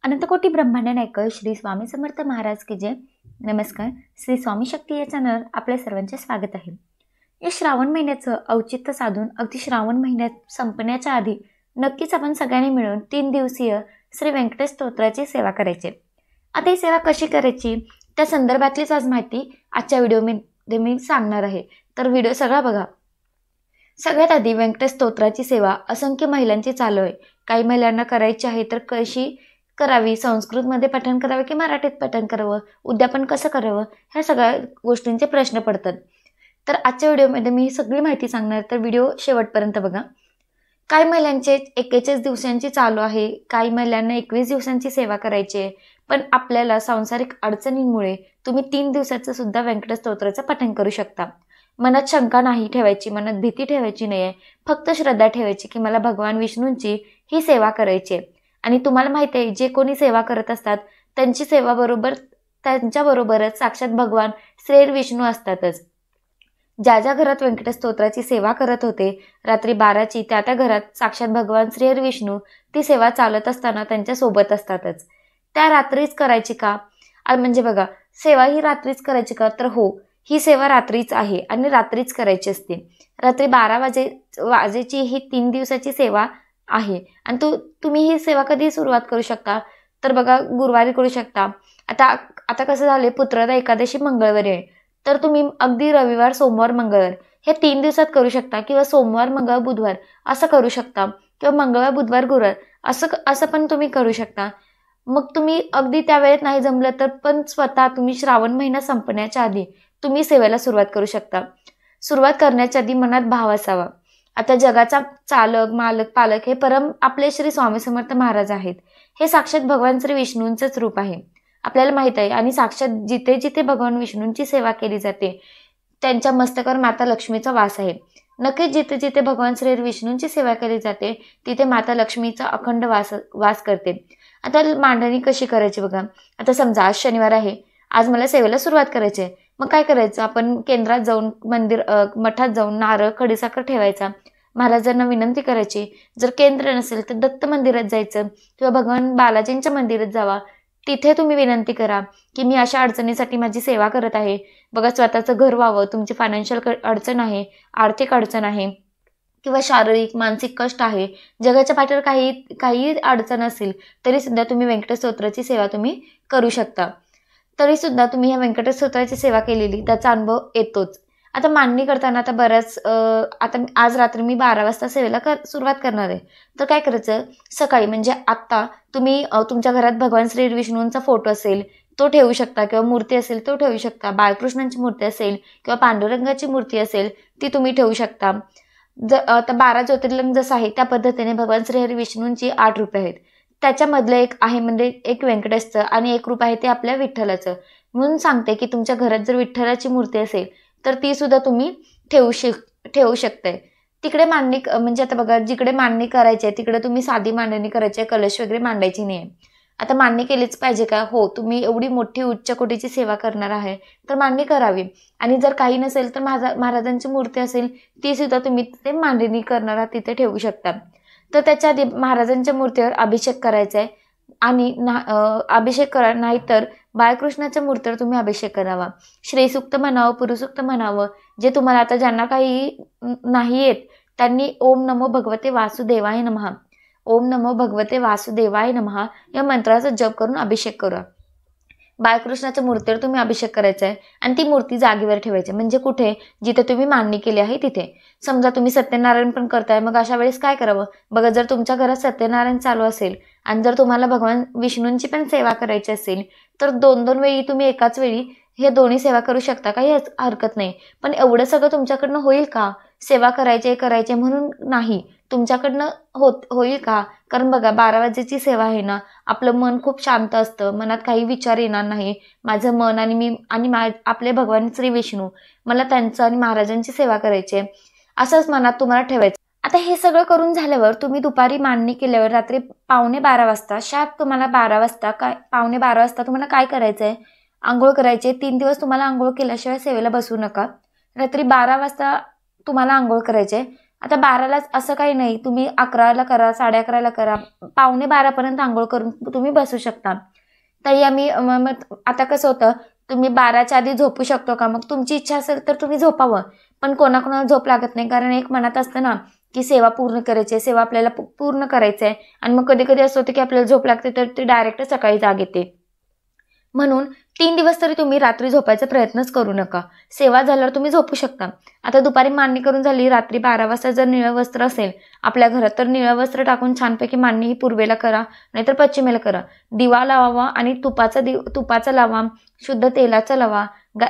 अनंतकोटी ब्रह्मांड नायक श्री स्वामी समर्थ महाराज की जय। नमस्कार, श्री स्वामी शक्ती या चॅनल आपल्या सर्वांचे स्वागत आहे। या श्रावण महिन्याचं औचित्य साधून अगदी श्रावण महिन्यात संपण्याच्या आधी नक्कीच आपण सगळ्यांनी मिळून 3 दिवसीय श्री व्यंकटेश स्तोत्राची सेवा करायची। आता ही सेवा कशी करायची त्या संदर्भातलीच आज माहिती आजच्या व्हिडिओमध्ये मी सांगणार आहे, तर व्हिडिओ सगळा बघा। सगळ्यात आधी व्यंकटेश स्तोत्राची सेवा असंख्य महिलांची चालू आहे। काही महिलांना करायची आहे तर कशी करावी, संस्कृतमध्ये पठण करावे की मराठीत पठण करावं, उद्यापन कसं करावं, ह्या सगळ्या गोष्टींचे प्रश्न पडतात। तर आजच्या व्हिडिओमध्ये मी ही सगळी माहिती सांगणार, तर व्हिडिओ शेवटपर्यंत बघा। काही महिलांचे 41 दिवसांची चालू आहे, काही महिलांना 21 दिवसांची सेवा करायची आहे, पण आपल्याला सांसारिक अडचणींमुळे तुम्ही 3 दिवसाचं सुद्धा व्यंकटेश स्तोत्राचं पठण करू शकता। मनात शंका नाही ठेवायची, मनात भीती ठेवायची नाही आहे, फक्त श्रद्धा ठेवायची की मला भगवान विष्णूंची ही सेवा करायची आहे। आणि तुम्हाला माहिती आहे जे कोणी सेवा करत असतात त्यांची सेवा बरोबर त्यांच्याबरोबरच साक्षात भगवान श्री विष्णू असतातच। ज्या ज्या घरात व्यंकटेश स्तोत्राची सेवा करत होते रात्री 12ची, त्या त्या घरात साक्षात भगवान श्री विष्णू ती सेवा चालत असताना त्यांच्या सोबत असतातच। त्या रात्रीच करायची का, म्हणजे बघा, सेवा ही रात्रीच करायची का, तर हो, ही सेवा रात्रीच आहे आणि रात्रीच करायची असते। रात्री 12 वाजेची ही 3 दिवसाची सेवा आहे। आणि तुम्ही ही सेवा कधी सुरुवात करू शकता, तर बघा, गुरुवारी करू शकता। आता कसं झाले, पुत्रदा एकादशी मंगळवारी आहे, तर तुम्ही अगदी रविवार, सोमवार, मंगळवार हे 3 दिवसात करू शकता, किंवा सोमवार, मंगळवार, बुधवार असं करू शकता, किंवा मंगळवार, बुधवार, गुरुवार असं पण तुम्ही करू शकता। मग तुम्ही अगदी त्या वेळेत नाही जमलं तर पण स्वतः तुम्ही श्रावण महिना संपण्याच्या आधी तुम्ही सेवेला सुरुवात करू शकता। सुरुवात करण्याच्या आधी मनात भाव असावा। आता जगाचा चालक, मालक, पालक हे परम आपले श्री स्वामी समर्थ महाराज आहेत। हे साक्षात भगवान श्री विष्णूंचंच रूप आहे, आपल्याला माहित आहे। आणि साक्षात जिथे जिथे भगवान विष्णूंची सेवा केली जाते त्यांच्या मस्तकावर माता लक्ष्मीचा वास आहे। नक्कीच जिथे जिथे भगवान श्री विष्णूंची सेवा केली जाते तिथे माता लक्ष्मीचा अखंड वास करते। आता मांडणी कशी करायची बघा। आता समजा आज शनिवार आहे, आज मला सेवेला सुरुवात करायची आहे, मग काय करायचं, आपण केंद्रात जाऊन मठात जाऊन नारळ, खडीसाखर ठेवायचा, महाराजांना विनंती करायची। जर केंद्र नसेल तर दत्त मंदिरात जायचं किंवा भगवान बालाजींच्या मंदिरात जावा, तिथे तुम्ही विनंती करा की मी अशा अडचणीसाठी माझी सेवा करत आहे। बघा, स्वतःचं घर व्हावं, तुमची फायनान्शियल अडचण आहे, आर्थिक अडचण आहे, किंवा शारीरिक मानसिक कष्ट आहे, जगाच्या पाठीवर काही अडचण असेल तरी सुद्धा तुम्ही व्यंकटेश स्तोत्राची सेवा तुम्ही करू शकता। तरी सुद्धा तुम्ही ह्या व्यंकटेश स्तोत्राची सेवा केलेली त्याचा अनुभव येतोच। आता मांडणी करताना आता आज रात्री मी 12 वाजता सेवेला सुरुवात करणार आहे, तर काय करायचं, सकाळी म्हणजे आत्ता तुम्ही तुमच्या घरात भगवान श्री विष्णूंचा फोटो असेल तो ठेवू शकता, किंवा मूर्ती असेल तो ठेवू शकता, बाळकृष्णांची मूर्ती असेल किंवा पांडुरंगाची मूर्ती असेल ती तुम्ही ठेवू शकता। आता 12 ज्योतिर्लिंग जसं आहे त्या पद्धतीने भगवान श्री विष्णूंची 8 रूपे आहेत, त्याच्यामधलं एक आहे म्हणजे एक व्यंकटेशचं आणि एक रूप आहे ते आपल्या विठ्ठलाचं। म्हणून सांगते की तुमच्या घरात जर विठ्ठलाची मूर्ती असेल तर ती सुद्धा तुम्ही ठेवू शकताय। तिकडे मांडणी म्हणजे आता बघा, जिकडे मांडणी करायची आहे तिकडे तुम्ही साधी मांडणी करायची आहे, कलश वगैरे मांडायची नाही। आता मांडणी केलीच पाहिजे का, हो, तुम्ही एवढी मोठी उच्च कोटीची सेवा करणार आहे तर मांडणी करावी। आणि जर काही नसेल तर महाराजांची मूर्ती असेल ती सुद्धा तुम्ही ते मांडणी करणारा तिथे ठेवू शकता। तर त्याच्या आधी महाराजांच्या मूर्तीवर अभिषेक करायचा आहे, आणि अभिषेक करा, नाहीतर बाळकृष्णाच्या मूर्तीवर तुम्ही अभिषेक करावा। श्रीसूक्त म्हणावं, पुरुसूक्त म्हणावं, जे तुम्हाला आता ज्यांना काही नाही येत त्यांनी ओम नमो भगवते वासुदेवाय नमः, ओम नमो भगवते वासुदेवाय नमः या मंत्राचा जप करून अभिषेक करा। बाळकृष्णाच्या मूर्तीवर तुम्ही अभिषेक करायचा आहे आणि ती मूर्ती जागेवर ठेवायची, म्हणजे कुठे, जिथे तुम्ही मांडणी केली आहे तिथे। समजा तुम्ही सत्यनारायण पण करताय, मग अशा वेळेस काय करावं बघा, जर तुमच्या घरात सत्यनारायण चालू असेल आणि जर तुम्हाला भगवान विष्णूंची पण सेवा करायची असेल तर 2-2 वेळी तुम्ही एकाच वेळी हे दोन्ही सेवा करू शकता, काही हरकत नाही। पण एवढं सगळं तुमच्याकडनं होईल का, सेवा करायचे म्हणून नाही, तुमच्याकडनं होईल का, कारण बघा 12 वाजेची सेवा आहे ना, आपलं मन खूप शांत असतं, मनात काही विचार येणार नाही, माझं मन आणि आपले भगवान श्री विष्णू, मला त्यांचं आणि महाराजांची सेवा करायची आहे, असंच मनात तुम्हाला ठेवायचं। आता हे सगळं करून झाल्यावर तुम्ही दुपारी मांडणी केल्यावर रात्री 11:45 वाजता, तुम्हाला 12 वाजता 11:45 वाजता तुम्हाला काय करायचं आहे, आंघोळ करायची। 3 दिवस तुम्हाला आंघोळ केल्याशिवाय सेवेला बसू नका। रात्री 12 वाजता तुम्हाला आंघोळ करायचे। आता 12लाच असं काही नाही, तुम्ही 11ला करा, 11:30ला करा, 11:45पर्यंत आंघोळ करून तुम्ही बसू शकता. तरी आम्ही आता कसं होतं, तुम्ही 12च्या आधी झोपू शकतो का? मग तुमची इच्छा असेल तर तुम्ही झोपावं, पण कोणाकोणाला झोप लागत नाही. कारण एक मनात असतं ना की सेवा पूर्ण करायची आहे, सेवा आपल्याला पूर्ण करायचं आहे. आणि मग कधी कधी असं होतं की आपल्याला झोप लागते तर ती डायरेक्ट सकाळी जाग येते. म्हणून 3 दिवस तरी तुम्ही रात्री झोपायचा प्रयत्नच करू नका. सेवा झाल्यावर तुम्ही झोपू शकता. आता दुपारी मांडणी करून झाली, रात्री 12 वाजता जर निळं वस्त्र असेल आपल्या घरात तर निळं वस्त्र टाकून छानपैकी मांडणी ही पूर्वेला करा, नाहीतर पश्चिमेला करा. दिवा लावावा आणि तुपाचा लावा, शुद्ध तेलाचा लावा,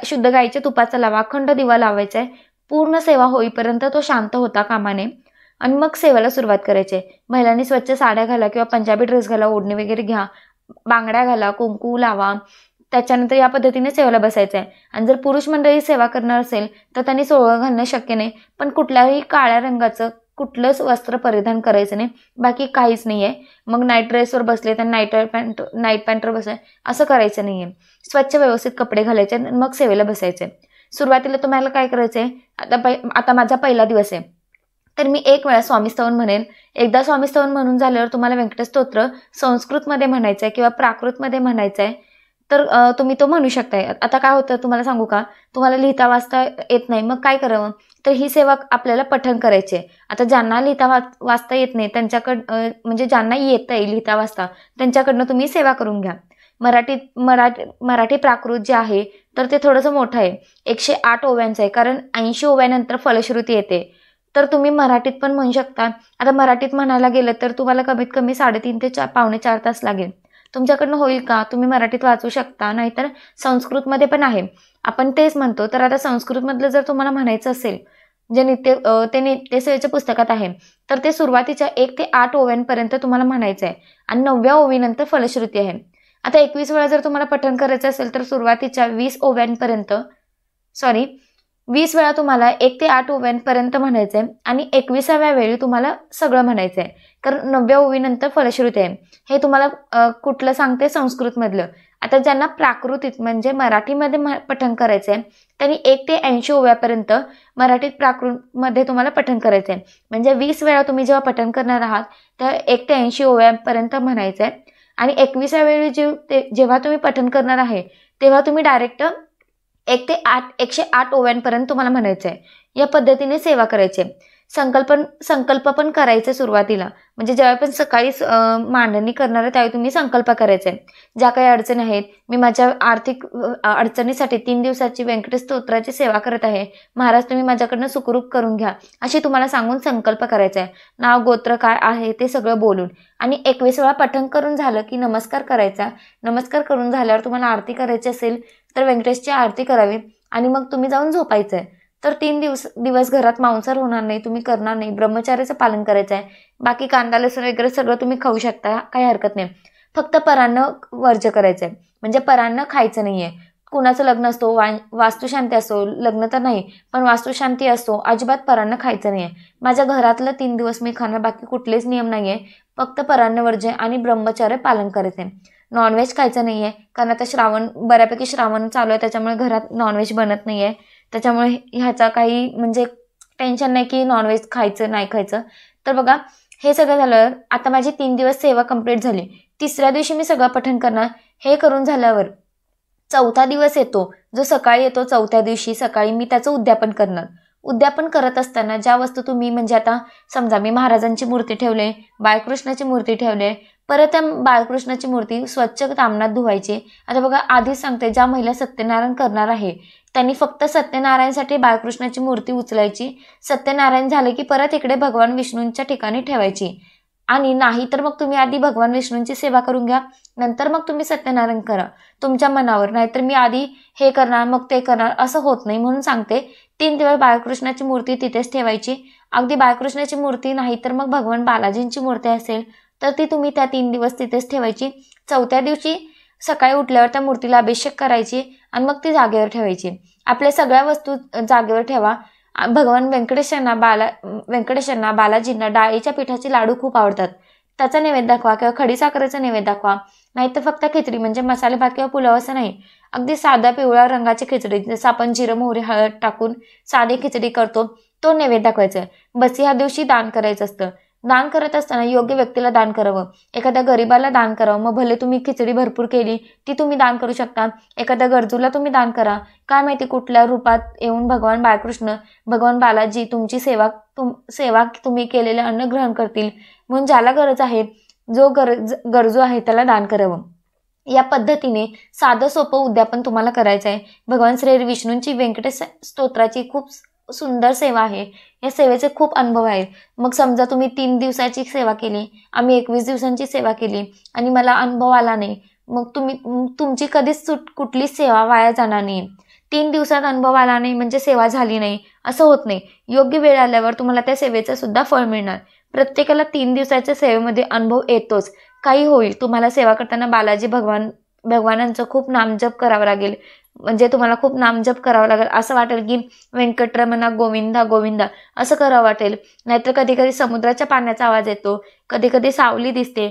शुद्ध गाईच्या तुपाचा लावा, अखंड दिवा लावायचा आहे. पूर्ण सेवा होईपर्यंत तो शांत होता कामा नये आणि मग सेवेला सुरुवात करायची आहे. महिलांनी स्वच्छ साड्या घाला किंवा पंजाबी ड्रेस घाला, ओढणी वगैरे घ्या, बांगड्या घाला, कुंकू लावा. त्याच्यानंतर या पद्धतीने सेवेला बसायचं आहे. आणि जर पुरुष मंडळी सेवा करणार असेल तर त्यांनी सोवळं घालणं शक्य नाही, पण कुठल्याही काळ्या रंगाचं कुठलंच वस्त्र परिधान करायचं नाही, बाकी काहीच नाही आहे. मग नाईट ड्रेसवर बसले तर नाईट पॅन्टवर बसले असं करायचं नाही आहे. स्वच्छ व्यवस्थित कपडे घालायचे आणि मग सेवेला बसायचे. सुरुवातीला तुम्हाला काय करायचं आहे, आता माझा पहिला दिवस आहे तर मी एक वेळा स्वामीस्तवन म्हणेन. एकदा स्वामीस्तवन म्हणून झाल्यावर तुम्हाला व्यंकटेश स्तोत्र संस्कृतमध्ये म्हणायचं आहे किंवा प्राकृतमध्ये म्हणायचं आहे, तर तुम्ही तो म्हणू शकताय. आता काय होतं तुम्हाला सांगू का, तुम्हाला लिहिता वाचता येत नाही, मग काय करावं, तर ही सेवा आपल्याला पठण करायची आहे. आता ज्यांना लिहिता वाचता येत नाही त्यांच्याकडं म्हणजे ज्यांना येतंय लिहिता वाचता त्यांच्याकडनं तुम्ही सेवा करून घ्या. मराठी प्राकृत जे आहे तर ते थोडंसं मोठं आहे, 108 ओव्यांचं आहे, कारण 80 ओव्यानंतर फलश्रुती येते. तर तुम्ही मराठीत पण म्हणू शकता. आता मराठीत म्हणायला गेलं तर तुम्हाला कमीत कमी 3.5 ते 4 तास लागेल. तुमच्याकडनं होईल का, तुम्ही मराठीत वाचू शकता, नाहीतर संस्कृतमध्ये पण आहे, आपण तेच म्हणतो. तर आता संस्कृतमधलं जर तुम्हाला म्हणायचं असेल जे नित्यसेवेच्या पुस्तकात आहे तर ते सुरुवातीच्या 1 ते 8 ओव्यांपर्यंत तुम्हाला म्हणायचं आहे आणि 9व्या ओवीनंतर फलश्रुती आहे. आता 21 वेळा जर तुम्हाला पठण करायचं असेल तर सुरुवातीच्या 20 वेळा तुम्हाला 1 ते 8 ओव्यांपर्यंत म्हणायचं आहे आणि 21व्या वेळी तुम्हाला सगळं म्हणायचं आहे, कारण 9व्या ओवीनंतर फलश्रुती आहे. हे तुम्हाला कुठलं सांगते, संस्कृतमधलं. आता ज्यांना प्राकृतीत म्हणजे मराठीमध्ये पठण करायचं आहे त्यांनी 1 ते 80 ओव्यापर्यंत मराठीत प्राकृतमध्ये तुम्हाला पठण करायचं आहे. म्हणजे 20 वेळा तुम्ही जेव्हा पठण करणार आहात तर 1 ते 80 ओव्यापर्यंत म्हणायचं आहे आणि 21व्या वेळी जेव्हा तुम्ही पठण करणार आहे तेव्हा तुम्ही डायरेक्ट 108 ओव्यांपर्यंत तुम्हाला म्हणायचं आहे. या पद्धतीने सेवा करायची आहे. संकल्प पण करायचे सुरुवातीला, म्हणजे जेव्हा पण सकाळी मांडणी करणार आहे त्यावेळी तुम्ही संकल्प करायचे. ज्या काही अडचणी आहेत, मी माझ्या आर्थिक अडचणीसाठी 3 दिवसाची व्यंकटेश स्तोत्राची सेवा करत आहे, महाराज तुम्ही माझ्याकडनं सुखरूप करून घ्या, अशी तुम्हाला सांगून संकल्प करायचा आहे. नाव गोत्र काय आहे ते सगळं बोलून आणि 21 वेळा पठण करून झालं की नमस्कार करायचा. नमस्कार करून झाल्यावर तुम्हाला आरती करायची असेल तर व्यंकटेशची आरती करावी आणि मग तुम्ही जाऊन झोपायचं आहे. तर 3 दिवस घरात मांसाहार होणार नाही, तुम्ही करणार नाही, ब्रह्मचार्याचं पालन करायचं आहे. बाकी कांदा लसूण वगैरे सगळं तुम्ही खाऊ शकता, काही हरकत नाही. फक्त परान्न वर्ज्य करायचं आहे, म्हणजे परान्न खायचं नाही आहे. कुणाचं लग्न असतो, वास्तुशांती असो, लग्न तर नाही पण वास्तुशांती असतो, अजिबात परान्न खायचं नाही आहे. माझ्या घरातलं 3 दिवस मी खाणार, बाकी कुठलेच नियम नाही आहे. फक्त परान्न वर्ज्य आणि ब्रह्मचार्य पालन करायचं आहे. नॉनव्हेज खायचं नाही आहे, कारण आता बऱ्यापैकी श्रावण चालू आहे, त्याच्यामुळे घरात नॉनव्हेज बनत नाही आहे. त्याच्यामुळे ह्याचा काही म्हणजे टेन्शन नाही की नॉनव्हेज खायचं नाही खायचं. तर बघा, हे सगळं झाल्यावर आता माझी 3 दिवस सेवा कंप्लीट झाली. 3ऱ्या दिवशी मी सगळं पठण करणार. हे करून झाल्यावर 4था दिवस येतो, जो सकाळी येतो. 4थ्या दिवशी सकाळी मी त्याचं उद्यापन करणार. उद्यापन करत असताना ज्या वस्तू तुम्ही म्हणजे आता समजा मी महाराजांची मूर्ती ठेवले, बाळकृष्णाची मूर्ती ठेवले, परत त्या बाळकृष्णाची मूर्ती स्वच्छ तामणात धुवायची. आता बघा, आधीच सांगते, ज्या महिला सत्यनारायण करणार आहे त्यांनी फक्त सत्यनारायणसाठी बाळकृष्णाची मूर्ती उचलायची. सत्यनारायण झाले की परत इकडे भगवान विष्णूंच्या ठिकाणी ठेवायची. आणि नाही तर मग तुम्ही आधी भगवान विष्णूंची सेवा करून घ्या, नंतर मग तुम्ही सत्यनारायण करा तुमच्या मनावर. नाहीतर मी आधी हे करणार मग ते करणार असं होत नाही, म्हणून सांगते 3 दिवस बाळकृष्णाची मूर्ती तिथेच ठेवायची. अगदी बाळकृष्णाची मूर्ती नाही तर मग भगवान बालाजींची मूर्ती असेल तर ती तुम्ही त्या 3 दिवस तिथेच ठेवायची. 4थ्या दिवशी सकाळी उठल्यावर त्या मूर्तीला अभिषेक करायची आणि मग ती जागेवर ठेवायची. आपल्या सगळ्या वस्तू जागेवर ठेवा. भगवान व्यंकटेशांना बालाजींना डाळीच्या पिठाचे लाडू खूप आवडतात, त्याचा नैवेद्य दाखवा किंवा खडी साखरेचा नैवेद्य दाखवा. नाहीतर फक्त खिचडी म्हणजे मसाले भात किंवा पुलाव असं नाही, अगदी साधा पिवळ्या रंगाची खिचडी, जसं आपण जिरं मोहरी हळद टाकून साधी खिचडी करतो तो नैवेद्य दाखवायचा आहे. बस ह्या दिवशी दान करायचं असतं. दान करत असताना योग्य व्यक्तीला दान करावं. एखाद्या गरीबाला दान करावं. मग भले तुम्ही खिचडी भरपूर केली ती तुम्ही दान करू शकता. एखाद्या गरजूला तुम्ही दान करा. काय माहिती कुठल्या रूपात येऊन भगवान बाळकृष्ण, भगवान बालाजी तुमची सेवा तुम्ही केलेले अन्न ग्रहण करतील. म्हणून ज्याला गरज आहे, जो गरजू आहे त्याला दान करावं. या पद्धतीने साधं सोपं उद्यापन तुम्हाला करायचं आहे. भगवान श्री विष्णूंची व्यंकटेश स्तोत्राची खूप सुंदर सेवा आहे. या सेवेचे खूप अनुभव आहेत. मग समजा तुम्ही 3 दिवसाची सेवा केली, आम्ही 21 दिवसांची सेवा केली आणि मला अनुभव आला नाही, मग तुमची कधीच कुठलीच सेवा वाया जाणार नाही. 3 दिवसात अनुभव आला नाही म्हणजे सेवा झाली नाही असं होत नाही. योग्य वेळ आल्यावर तुम्हाला त्या सेवेचं सुद्धा फळ मिळणार. प्रत्येकाला 3 दिवसाच्या सेवेमध्ये अनुभव येतोच. काही होईल, तुम्हाला सेवा करताना बालाजी भगवानांचं खूप नामजप करावं लागेल. म्हणजे तुम्हाला खूप नामजप करावं लागेल. असं वाटेल की व्यंकटरमणा गोविंदा गोविंदा असं करावं वाटेल. नाहीतर कधी कधी समुद्राच्या पाण्याचा आवाज येतो, कधी कधी सावली दिसते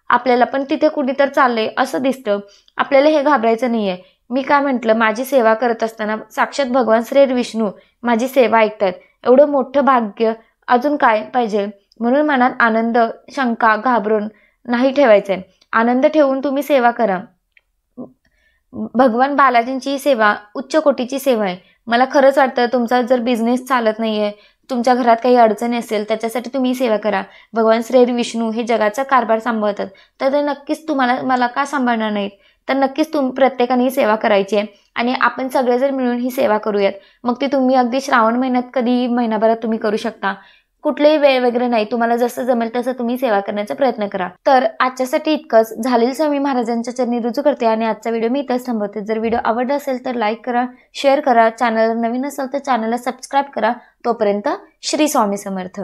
आपल्याला, पण तिथे कुणी तर चाललंय असं दिसतं. आपल्याला हे घाबरायचं नाहीये. मी काय म्हटलं, माझी सेवा करत असताना साक्षात भगवान श्री विष्णू माझी सेवा ऐकतायत. एवढं मोठं भाग्य अजून काय पाहिजे. म्हणून मनात आनंद, शंका, घाबरून नाही ठेवायचंय. आनंद ठेवून तुम्ही सेवा करा. भगवान बालाजींची ही सेवा उच्च कोटीची सेवा आहे. मला खरंच वाटतं तुमचा जर बिझनेस चालत नाहीये, तुमच्या घरात काही अडचणी असेल, त्याच्यासाठी तुम्ही सेवा करा. भगवान श्री विष्णू हे जगाचा कारभार सांभाळतात, तर ते नक्कीच मला का सांभाळणार नाहीत. तर नक्कीच प्रत्येकाने ही सेवा करायची आहे आणि आपण सगळे जर मिळून ही सेवा करूयात. मग ती तुम्ही अगदी श्रावण महिन्यात कधी महिनाभरात तुम्ही करू शकता. कुठलेही वेळ वगैरे नाही, तुम्हाला जसं जमेल तसं तुम्ही सेवा करण्याचा प्रयत्न करा. तर आजच्यासाठी इतकंच. झालेलं स्वामी महाराजांच्या चरणी रुजू करते आणि आजचा व्हिडिओ मी इथंच थांबवते. जर व्हिडिओ आवडला असेल तर लाईक करा, शेअर करा. चॅनलला नवीन असेल तर चॅनलला सबस्क्राईब करा. तोपर्यंत श्री स्वामी समर्थ.